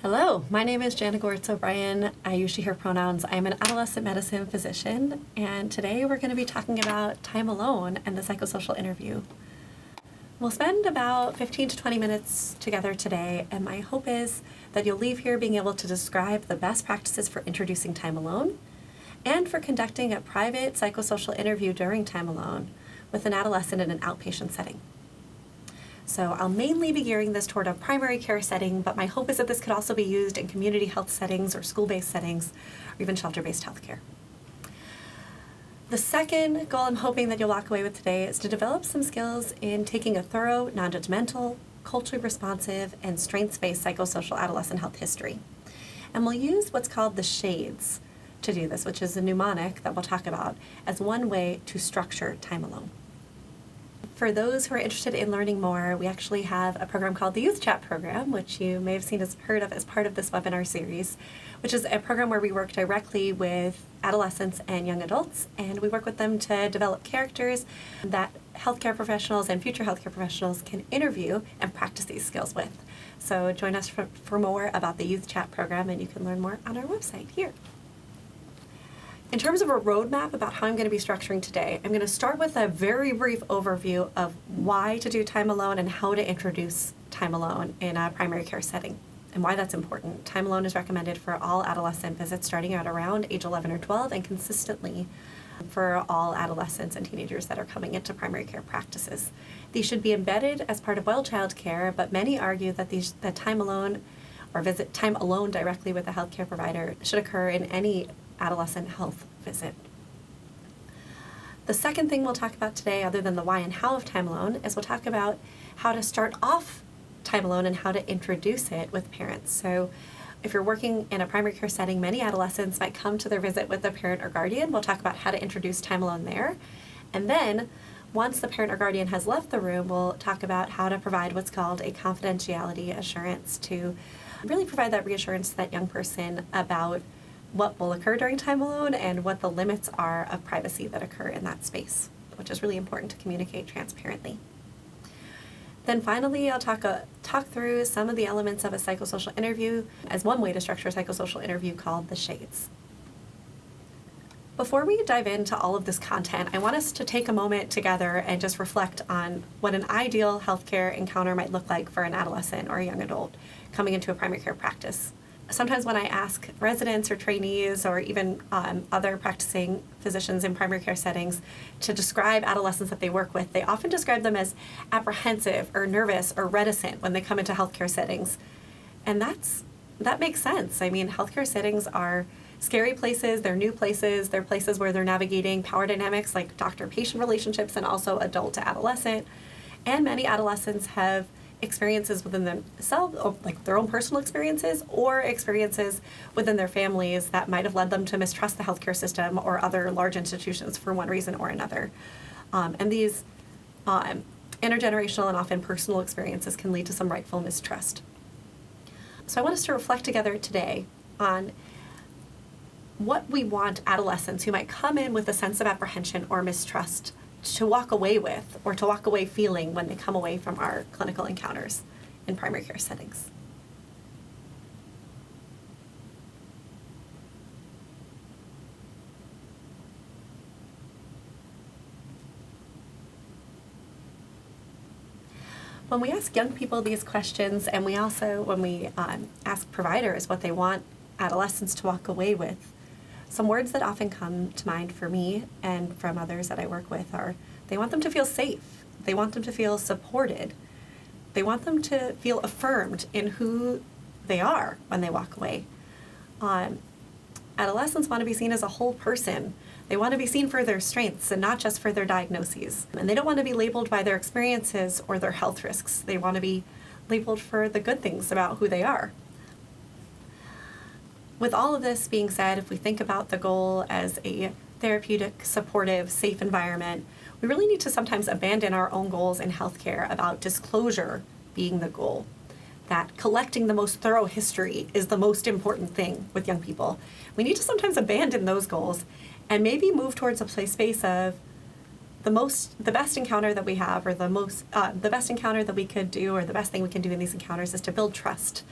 Hello, my name is Jana Goritz O'Brien. I use she, her pronouns. I'm an adolescent medicine physician, and today we're going to be talking about time alone and the psychosocial interview. We'll spend about 15 to 20 minutes together today, and my hope is that you'll leave here being able to describe the best practices for introducing time alone and for conducting a private psychosocial interview during time alone with an adolescent in an outpatient setting. So I'll mainly be gearing this toward a primary care setting, but my hope is that this could also be used in community health settings or school-based settings or even shelter-based healthcare. The second goal I'm hoping that you'll walk away with today is to develop some skills in taking a thorough, non-judgmental, culturally responsive, and strengths-based psychosocial adolescent health history. And we'll use what's called the SHADESS to do this, which is a mnemonic that we'll talk about as one way to structure time alone. For those who are interested in learning more, we actually have a program called the Youth Chat program, which you may have heard of as part of this webinar series, which is a program where we work directly with adolescents and young adults, and we work with them to develop characters that healthcare professionals and future healthcare professionals can interview and practice these skills with. So join us for more about the Youth Chat program, and you can learn more on our website here. In terms of a roadmap about how I'm going to be structuring today, I'm going to start with a very brief overview of why to do time alone and how to introduce time alone in a primary care setting and why that's important. Time alone is recommended for all adolescent visits starting at around age 11 or 12 and consistently for all adolescents and teenagers that are coming into primary care practices. These should be embedded as part of well child care, but many argue that that time alone or visit time alone directly with a healthcare provider should occur in any adolescent health visit. The second thing we'll talk about today, other than the why and how of time alone, is we'll talk about how to start off time alone and how to introduce it with parents. So if you're working in a primary care setting, many adolescents might come to their visit with a parent or guardian. We'll talk about how to introduce time alone there. And then once the parent or guardian has left the room, we'll talk about how to provide what's called a confidentiality assurance to really provide that reassurance to that young person about what will occur during time alone and what the limits are of privacy that occur in that space, which is really important to communicate transparently. Then finally, I'll talk through some of the elements of a psychosocial interview as one way to structure a psychosocial interview called the SHADESS. Before we dive into all of this content, I want us to take a moment together and just reflect on what an ideal healthcare encounter might look like for an adolescent or a young adult coming into a primary care practice. Sometimes when I ask residents or trainees or even other practicing physicians in primary care settings to describe adolescents that they work with, they often describe them as apprehensive or nervous or reticent when they come into healthcare settings. And that makes sense. I mean, healthcare settings are scary places, they're new places, they're places where they're navigating power dynamics like doctor-patient relationships and also adult to adolescent. And many adolescents have experiences within themselves, like their own personal experiences or experiences within their families that might have led them to mistrust the healthcare system or other large institutions for one reason or another. And these intergenerational and often personal experiences can lead to some rightful mistrust. So I want us to reflect together today on what we want adolescents who might come in with a sense of apprehension or mistrust to walk away with or to walk away feeling when they come away from our clinical encounters in primary care settings. When we ask young people these questions, and when we ask providers what they want adolescents to walk away with, some words that often come to mind for me and from others that I work with are they want them to feel safe. They want them to feel supported. They want them to feel affirmed in who they are when they walk away. Adolescents want to be seen as a whole person. They want to be seen for their strengths and not just for their diagnoses. And they don't want to be labeled by their experiences or their health risks. They want to be labeled for the good things about who they are. With all of this being said, if we think about the goal as a therapeutic, supportive, safe environment, we really need to sometimes abandon our own goals in healthcare about disclosure being the goal. That collecting the most thorough history is the most important thing with young people. We need to sometimes abandon those goals and maybe move towards a space of the best encounter that we have, or the best encounter that we could do, or the best thing we can do in these encounters is to build trust.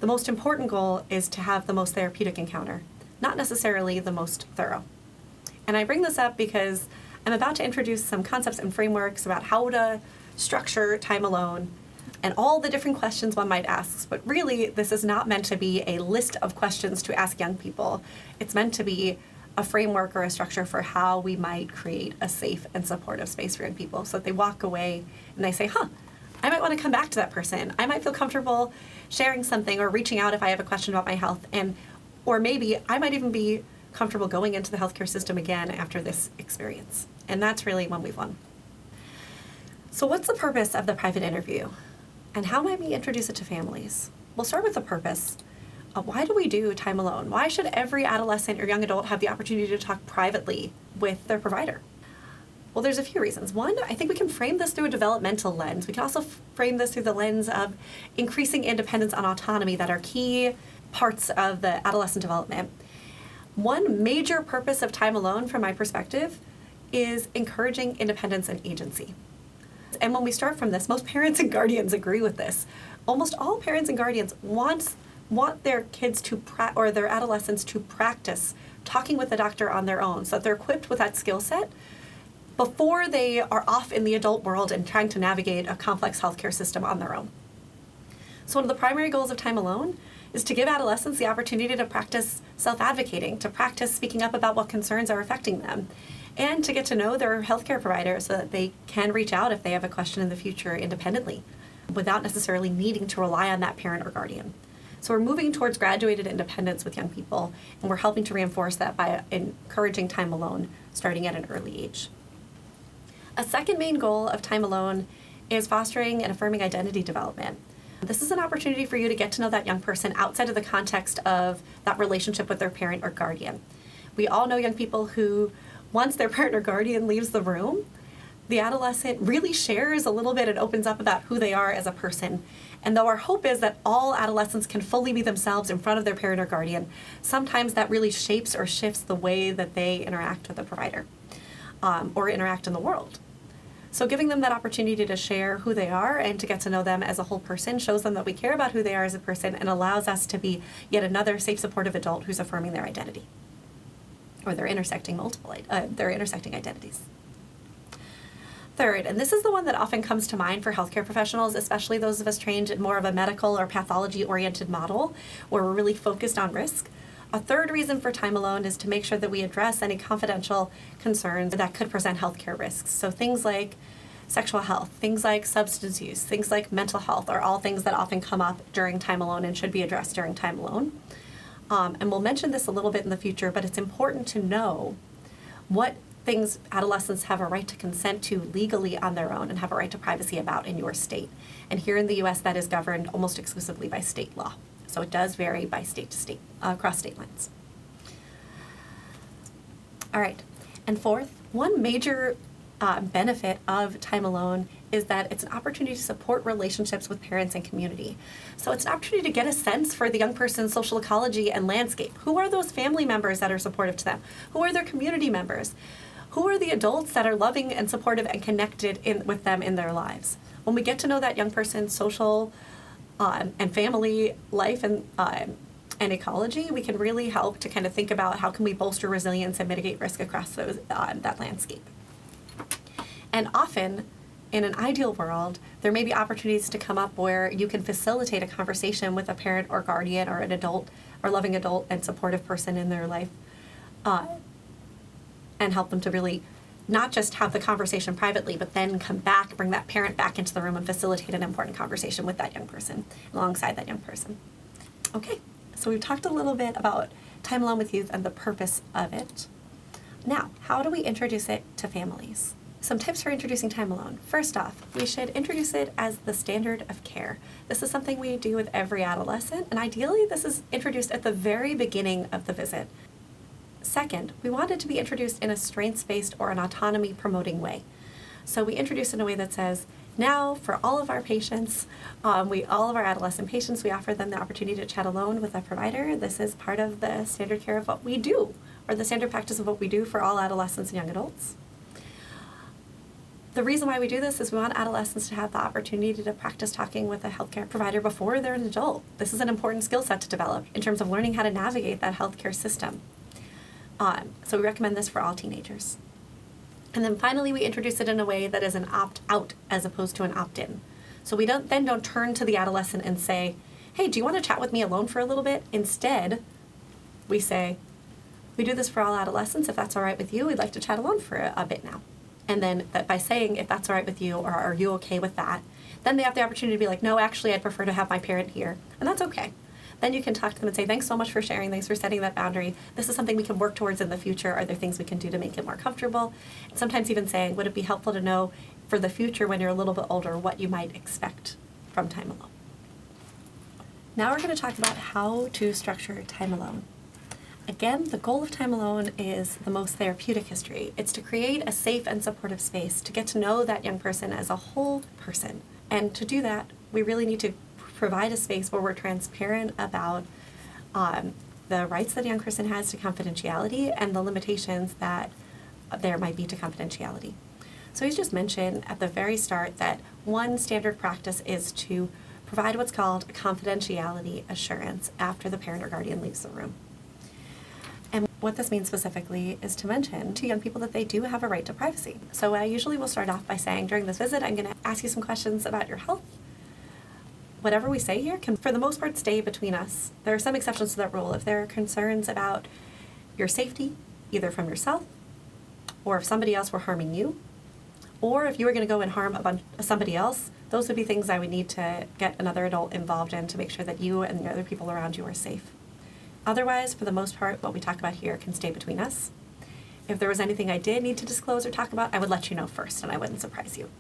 The most important goal is to have the most therapeutic encounter, not necessarily the most thorough. And I bring this up because I'm about to introduce some concepts and frameworks about how to structure time alone and all the different questions one might ask. But really, this is not meant to be a list of questions to ask young people. It's meant to be a framework or a structure for how we might create a safe and supportive space for young people so that they walk away and they say, I might want to come back to that person. I might feel comfortable sharing something or reaching out if I have a question about my health. Or maybe I might even be comfortable going into the healthcare system again after this experience. And that's really when we've won. So what's the purpose of the private interview? And how might we introduce it to families? We'll start with the purpose. Why do we do time alone? Why should every adolescent or young adult have the opportunity to talk privately with their provider? Well, there's a few reasons. One, I think we can frame this through a developmental lens. We can also frame this through the lens of increasing independence and autonomy that are key parts of the adolescent development. One major purpose of time alone, from my perspective, is encouraging independence and agency. And when we start from this, most parents and guardians agree with this. Almost all parents and guardians want their kids or their adolescents to practice talking with the doctor on their own so that they're equipped with that skill set before they are off in the adult world and trying to navigate a complex healthcare system on their own. So one of the primary goals of time alone is to give adolescents the opportunity to practice self-advocating, to practice speaking up about what concerns are affecting them, and to get to know their healthcare provider so that they can reach out if they have a question in the future independently without necessarily needing to rely on that parent or guardian. So we're moving towards graduated independence with young people, and we're helping to reinforce that by encouraging time alone starting at an early age. A second main goal of time alone is fostering and affirming identity development. This is an opportunity for you to get to know that young person outside of the context of that relationship with their parent or guardian. We all know young people who, once their parent or guardian leaves the room, the adolescent really shares a little bit and opens up about who they are as a person. And though our hope is that all adolescents can fully be themselves in front of their parent or guardian, sometimes that really shapes or shifts the way that they interact with the provider or interact in the world. So giving them that opportunity to share who they are and to get to know them as a whole person shows them that we care about who they are as a person and allows us to be yet another safe, supportive adult who's affirming their identity or their intersecting identities. Third, and this is the one that often comes to mind for healthcare professionals, especially those of us trained in more of a medical or pathology-oriented model where we're really focused on risk. A third reason for time alone is to make sure that we address any confidential concerns that could present healthcare risks. So things like sexual health, things like substance use, things like mental health are all things that often come up during time alone and should be addressed during time alone. And we'll mention this a little bit in the future, but it's important to know what things adolescents have a right to consent to legally on their own and have a right to privacy about in your state. And here in the US, that is governed almost exclusively by state law. So it does vary by state to state, across state lines. All right, and fourth, one major benefit of time alone is that it's an opportunity to support relationships with parents and community. So it's an opportunity to get a sense for the young person's social ecology and landscape. Who are those family members that are supportive to them? Who are their community members? Who are the adults that are loving and supportive and connected with them in their lives? When we get to know that young person's social and family life and ecology, we can really help to kind of think about how can we bolster resilience and mitigate risk across that landscape. And often, in an ideal world, there may be opportunities to come up where you can facilitate a conversation with a parent or guardian or an adult or loving adult and supportive person in their life and help them to really not just have the conversation privately, but then come back, bring that parent back into the room and facilitate an important conversation with that young person, alongside that young person. Okay, so we've talked a little bit about time alone with youth and the purpose of it. Now, how do we introduce it to families? Some tips for introducing time alone. First off, we should introduce it as the standard of care. This is something we do with every adolescent, and ideally this is introduced at the very beginning of the visit. Second, we want it to be introduced in a strengths-based or an autonomy-promoting way. So we introduce in a way that says, now for all of our patients, all of our adolescent patients, we offer them the opportunity to chat alone with a provider. This is part of the standard care of what we do, or the standard practice of what we do for all adolescents and young adults. The reason why we do this is we want adolescents to have the opportunity to practice talking with a healthcare provider before they're an adult. This is an important skill set to develop in terms of learning how to navigate that healthcare system. So we recommend this for all teenagers. And then finally, we introduce it in a way that is an opt-out as opposed to an opt-in. So we don't turn to the adolescent and say, hey, do you want to chat with me alone for a little bit? Instead, we say, we do this for all adolescents. If that's all right with you, we'd like to chat alone for a bit now. And then by saying, if that's all right with you, or are you okay with that, then they have the opportunity to be like, no, actually, I'd prefer to have my parent here. And that's okay. Then you can talk to them and say, thanks so much for sharing. Thanks for setting that boundary. This is something we can work towards in the future. Are there things we can do to make it more comfortable? And sometimes even saying, would it be helpful to know for the future when you're a little bit older what you might expect from time alone? Now we're going to talk about how to structure time alone. Again, the goal of time alone is the most therapeutic history. It's to create a safe and supportive space to get to know that young person as a whole person. And to do that, we really need to provide a space where we're transparent about the rights that a young person has to confidentiality and the limitations that there might be to confidentiality. So he's just mentioned at the very start that one standard practice is to provide what's called a confidentiality assurance after the parent or guardian leaves the room. And what this means specifically is to mention to young people that they do have a right to privacy. So I usually will start off by saying, during this visit, I'm going to ask you some questions about your health. Whatever we say here can, for the most part, stay between us. There are some exceptions to that rule. If there are concerns about your safety, either from yourself, or if somebody else were harming you, or if you were going to go and harm somebody else, those would be things I would need to get another adult involved in to make sure that you and the other people around you are safe. Otherwise, for the most part, what we talk about here can stay between us. If there was anything I did need to disclose or talk about, I would let you know first, and I wouldn't surprise you.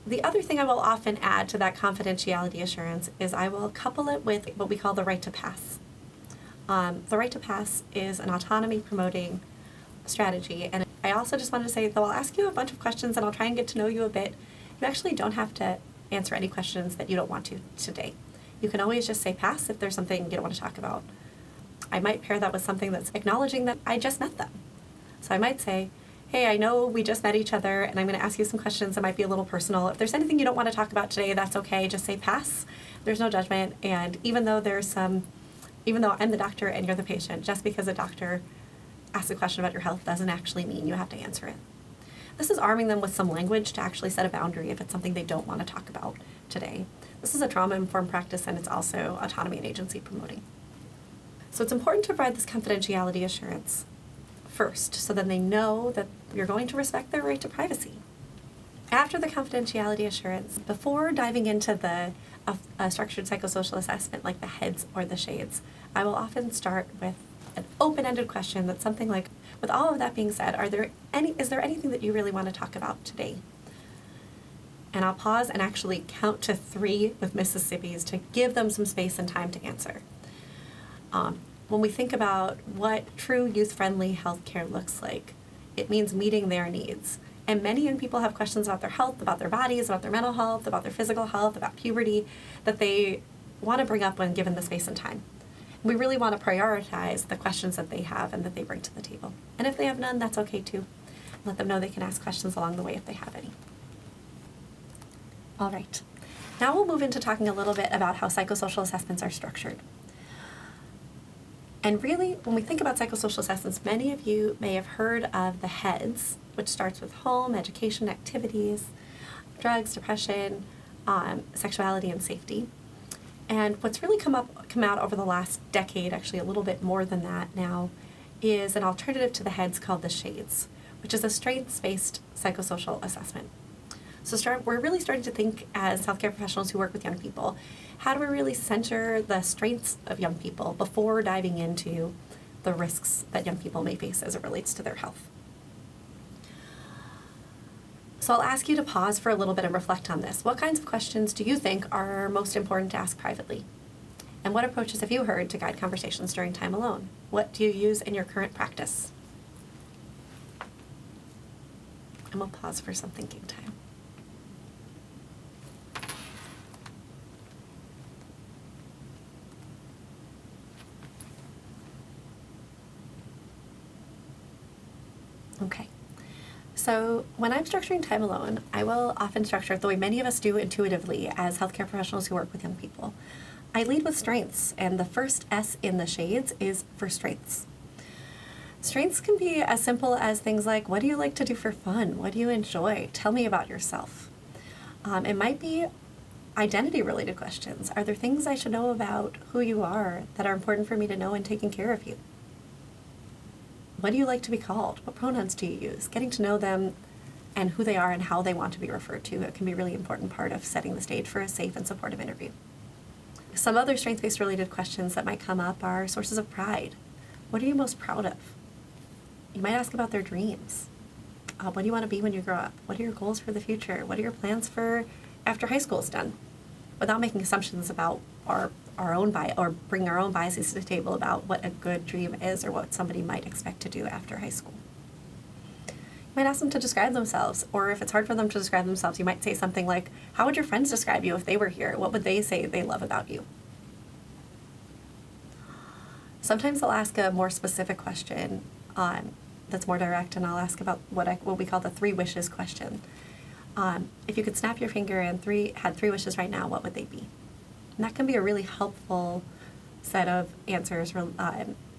The other thing I will often add to that confidentiality assurance is I will couple it with what we call the right to pass. The right to pass is an autonomy-promoting strategy, and I also just wanted to say, though I'll ask you a bunch of questions and I'll try and get to know you a bit, you actually don't have to answer any questions that you don't want to today. You can always just say pass if there's something you don't want to talk about. I might pair that with something that's acknowledging that I just met them. So I might say, hey, I know we just met each other and I'm going to ask you some questions that might be a little personal. If there's anything you don't want to talk about today, that's okay. Just say pass. There's no judgment. And even though I'm the doctor and you're the patient, just because a doctor asks a question about your health doesn't actually mean you have to answer it. This is arming them with some language to actually set a boundary if it's something they don't want to talk about today. This is a trauma-informed practice, and it's also autonomy and agency promoting. So it's important to provide this confidentiality assurance first, so then they know that you're going to respect their right to privacy. After the confidentiality assurance, before diving into a structured psychosocial assessment like the heads or the shades, I will often start with an open-ended question that's something like, with all of that being said, is there anything that you really want to talk about today? And I'll pause and actually count to 3 with Mississippi's to give them some space and time to answer. When we think about what true youth-friendly healthcare looks like, it means meeting their needs. And many young people have questions about their health, about their bodies, about their mental health, about their physical health, about puberty, that they want to bring up when given the space and time. We really want to prioritize the questions that they have and that they bring to the table. And if they have none, that's okay too. Let them know they can ask questions along the way if they have any. All right. Now we'll move into talking a little bit about how psychosocial assessments are structured. And really, when we think about psychosocial assessments, many of you may have heard of the HEADS, which starts with home, education, activities, drugs, depression, sexuality, and safety. And what's really come out over the last decade, actually a little bit more than that now, is an alternative to the HEADS called the SHADESS, which is a strengths-based psychosocial assessment. So we're really starting to think as healthcare professionals who work with young people, how do we really center the strengths of young people before diving into the risks that young people may face as it relates to their health? So I'll ask you to pause for a little bit and reflect on this. What kinds of questions do you think are most important to ask privately? And what approaches have you heard to guide conversations during time alone? What do you use in your current practice? And we'll pause for some thinking time. Okay. So when I'm structuring time alone, I will often structure it the way many of us do intuitively as healthcare professionals who work with young people. I lead with strengths, and the first S in the shades is for strengths. Strengths can be as simple as things like, what do you like to do for fun? What do you enjoy? Tell me about yourself. It might be identity-related questions. Are there things I should know about who you are that are important for me to know in taking care of you? What do you like to be called? What pronouns do you use? Getting to know them and who they are and how they want to be referred to, it can be a really important part of setting the stage for a safe and supportive interview. Some other strength-based related questions that might come up are sources of pride. What are you most proud of? You might ask about their dreams. What do you want to be when you grow up? What are your goals for the future? What are your plans for after high school is done? Without making assumptions about our own bias or bringing our own biases to the table about what a good dream is or what somebody might expect to do after high school. You might ask them to describe themselves, or if it's hard for them to describe themselves, you might say something like, how would your friends describe you if they were here? What would they say they love about you? Sometimes I'll ask a more specific question that's more direct, and I'll ask about what we call the 3 wishes question. If you could snap your finger and had 3 wishes right now, what would they be? And that can be a really helpful set of answers,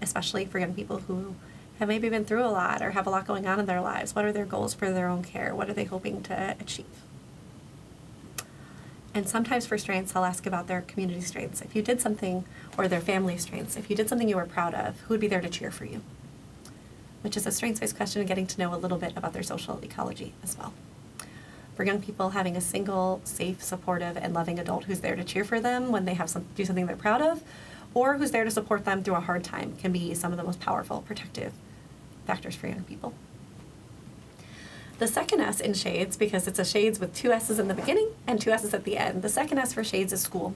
especially for young people who have maybe been through a lot or have a lot going on in their lives. What are their goals for their own care? What are they hoping to achieve? And sometimes for strengths, I'll ask about their community strengths. If you did something, or their family strengths, if you did something you were proud of, who would be there to cheer for you? Which is a strengths-based question and getting to know a little bit about their social ecology as well. For young people, having a single, safe, supportive, and loving adult who's there to cheer for them when they do something they're proud of, or who's there to support them through a hard time, can be some of the most powerful protective factors for young people. The second S in shades, because it's a shades with 2 S's in the beginning and 2 S's at the end, the second S for shades is school.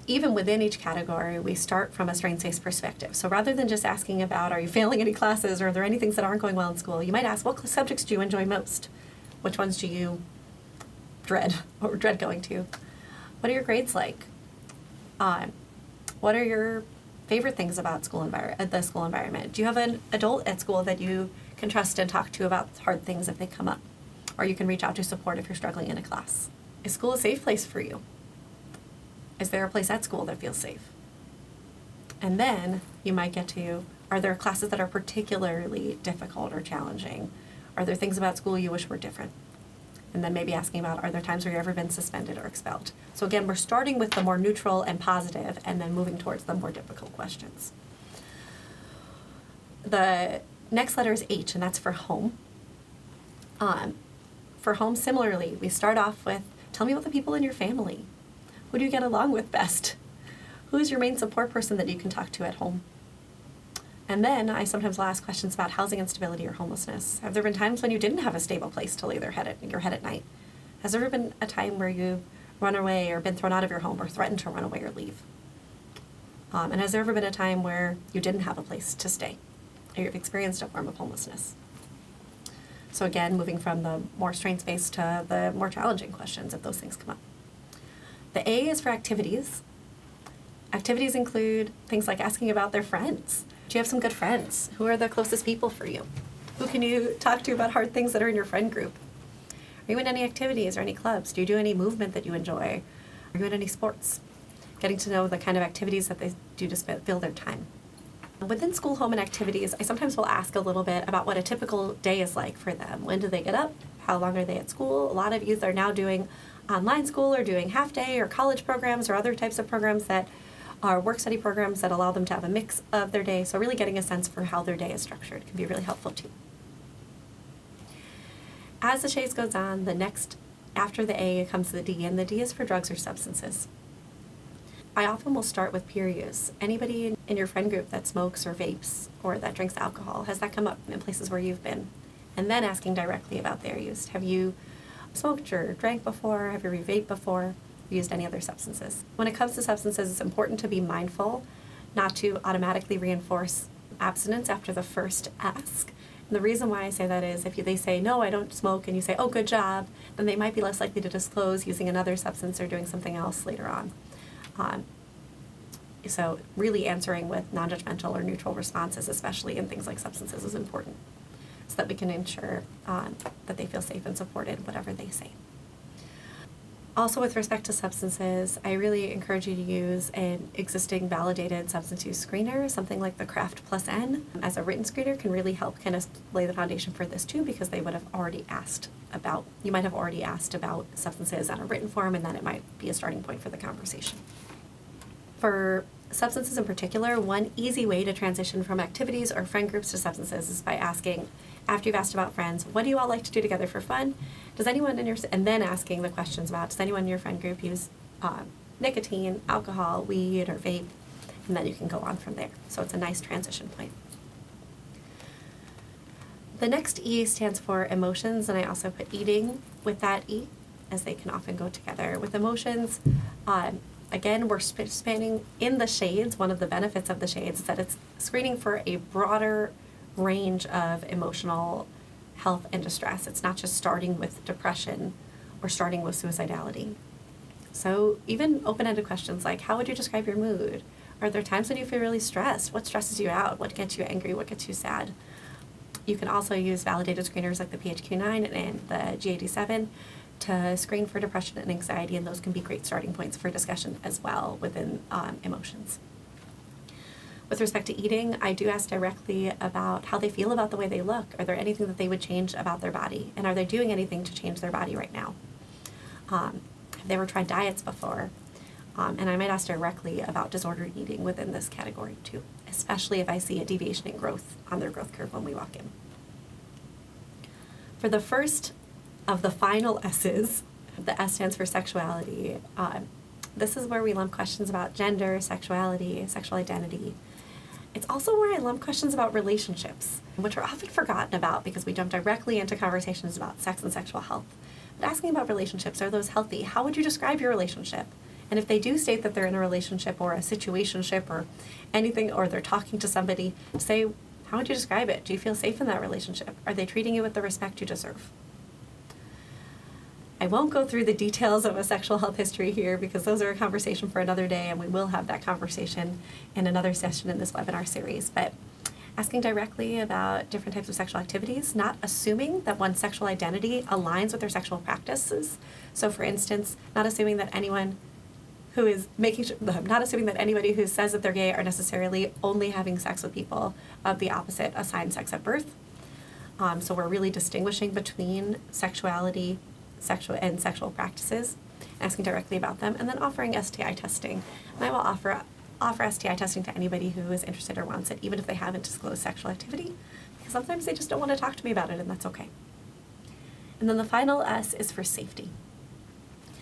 Even within each category, we start from a strengths-based perspective. So rather than just asking about, are you failing any classes, or are there any things that aren't going well in school, you might ask, what subjects do you enjoy most? Which ones do you dread going to? What are your grades like? What are your favorite things about the school environment? Do you have an adult at school that you can trust and talk to about hard things if they come up? Or you can reach out to support if you're struggling in a class. Is school a safe place for you? Is there a place at school that feels safe? And then you might get to, are there classes that are particularly difficult or challenging? Are there things about school you wish were different? And then maybe asking about, are there times where you've ever been suspended or expelled? So again, we're starting with the more neutral and positive and then moving towards the more difficult questions. The next letter is H, and that's for home. For home, similarly, we start off with, tell me about the people in your family. Who do you get along with best? Who's your main support person that you can talk to at home? And then I sometimes will ask questions about housing instability or homelessness. Have there been times when you didn't have a stable place to lay your head at night? Has there ever been a time where you've run away or been thrown out of your home or threatened to run away or leave? And has there ever been a time where you didn't have a place to stay or you've experienced a form of homelessness? So again, moving from the more strengths-based to the more challenging questions if those things come up. The A is for activities. Activities include things like asking about their friends. Do you have some good friends? Who are the closest people for you? Who can you talk to about hard things that are in your friend group? Are you in any activities or any clubs? Do you do any movement that you enjoy? Are you in any sports? Getting to know the kind of activities that they do to fill their time. Within school, home, and activities, I sometimes will ask a little bit about what a typical day is like for them. When do they get up? How long are they at school? A lot of youth are now doing online school or doing half-day or college programs or other types of programs that are work-study programs that allow them to have a mix of their day. So really getting a sense for how their day is structured can be really helpful too. As the shades goes on, the next, after the A comes the D, and the D is for drugs or substances. I often will start with peer use. Anybody in your friend group that smokes or vapes or that drinks alcohol, has that come up in places where you've been? And then asking directly about their use. Have you smoked or drank before? Have you vaped before? Used any other substances? When it comes to substances, it's important to be mindful not to automatically reinforce abstinence after the first ask. And the reason why I say that is if they say, no, I don't smoke, and you say, oh, good job, then they might be less likely to disclose using another substance or doing something else later on. So really answering with non-judgmental or neutral responses, especially in things like substances, is important. so that we can ensure that they feel safe and supported, whatever they say. Also, with respect to substances, I really encourage you to use an existing validated substance use screener. Something like the Craft+N as a written screener can really help kind of lay the foundation for this too, because they would have already asked about, you might have already asked about substances on a written form, and then it might be a starting point for the conversation. For substances in particular, one easy way to transition from activities or friend groups to substances is by asking, after you've asked about friends, what do you all like to do together for fun? Does anyone in your, and then asking the questions about, does anyone in your friend group use nicotine, alcohol, weed, or vape? And then you can go on from there. So it's a nice transition point. The next E stands for emotions, and I also put eating with that E, as they can often go together. With emotions, again, we're spanning in the shades. One of the benefits of the shades is that it's screening for a broader range of emotional health and distress. It's not just starting with depression or starting with suicidality. So even open-ended questions like, how would you describe your mood? Are there times when you feel really stressed? What stresses you out? What gets you angry? What gets you sad? You can also use validated screeners like the PHQ-9 and the G87 to screen for depression and anxiety, and those can be great starting points for discussion as well within emotions. With respect to eating, I do ask directly about how they feel about the way they look. Are there anything that they would change about their body? And are they doing anything to change their body right now? Have they ever tried diets before? And I might ask directly about disordered eating within this category too, especially if I see a deviation in growth on their growth curve when we walk in. For the first of the final S's, the S stands for sexuality. This is where we lump questions about gender, sexuality, sexual identity. It's also where I lump questions about relationships, which are often forgotten about because we jump directly into conversations about sex and sexual health. But asking about relationships, are those healthy? How would you describe your relationship? And if they do state that they're in a relationship or a situationship or anything, or they're talking to somebody, say, how would you describe it? Do you feel safe in that relationship? Are they treating you with the respect you deserve? I won't go through the details of a sexual health history here because those are a conversation for another day, and we will have that conversation in another session in this webinar series. But asking directly about different types of sexual activities, not assuming that one's sexual identity aligns with their sexual practices. So for instance, not assuming that anyone who is not assuming that anybody who says that they're gay are necessarily only having sex with people of the opposite assigned sex at birth. So we're really distinguishing between sexuality, sexual practices, asking directly about them, and then offering STI testing. And I will offer STI testing to anybody who is interested or wants it, even if they haven't disclosed sexual activity, because sometimes they just don't want to talk to me about it, and that's okay. And then the final S is for safety.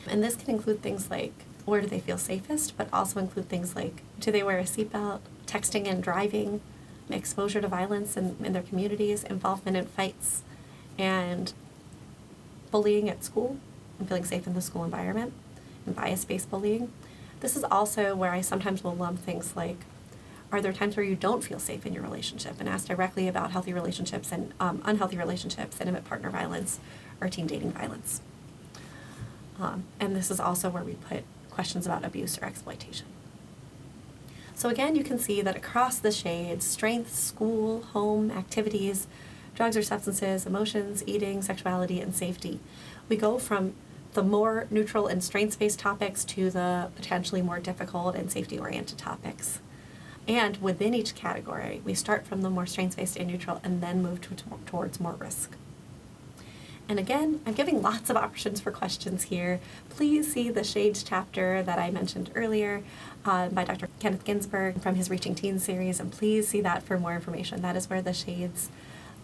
And this can include things like, where do they feel safest, but also include things like, do they wear a seatbelt, texting and driving, exposure to violence in their communities, involvement in fights, and bullying at school, and feeling safe in the school environment, and bias-based bullying. This is also where I sometimes will lump things like, are there times where you don't feel safe in your relationship, and ask directly about healthy relationships and unhealthy relationships, intimate partner violence, or teen dating violence. And this is also where we put questions about abuse or exploitation. So again, you can see that across the shades, strengths, school, home, activities, drugs or substances, emotions, eating, sexuality, and safety, we go from the more neutral and strengths-based topics to the potentially more difficult and safety-oriented topics. And within each category, we start from the more strengths-based and neutral and then move towards more risk. And again, I'm giving lots of options for questions here. Please see the Shades chapter that I mentioned earlier by Dr. Kenneth Ginsberg from his Reaching Teens series, and please see that for more information. That is where the Shades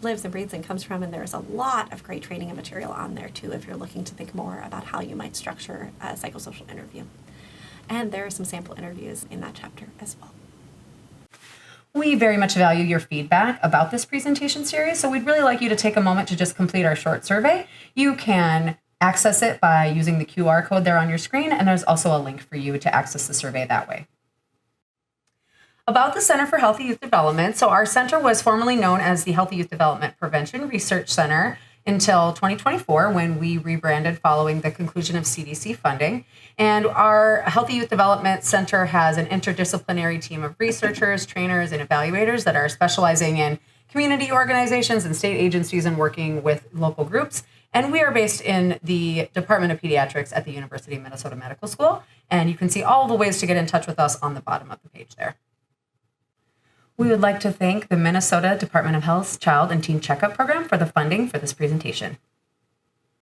lives and breathes and comes from, and there's a lot of great training and material on there too if you're looking to think more about how you might structure a psychosocial interview. And there are some sample interviews in that chapter as well. We very much value your feedback about this presentation series, so we'd really like you to take a moment to just complete our short survey. You can access it by using the QR code there on your screen, and there's also a link for you to access the survey that way. About the Center for Healthy Youth Development, so our center was formerly known as the Healthy Youth Development Prevention Research Center until 2024 when we rebranded following the conclusion of CDC funding. And our Healthy Youth Development Center has an interdisciplinary team of researchers, trainers, and evaluators that are specializing in community organizations and state agencies and working with local groups. And we are based in the Department of Pediatrics at the University of Minnesota Medical School. And you can see all the ways to get in touch with us on the bottom of the page there. We would like to thank the Minnesota Department of Health's Child and Teen Checkup Program for the funding for this presentation.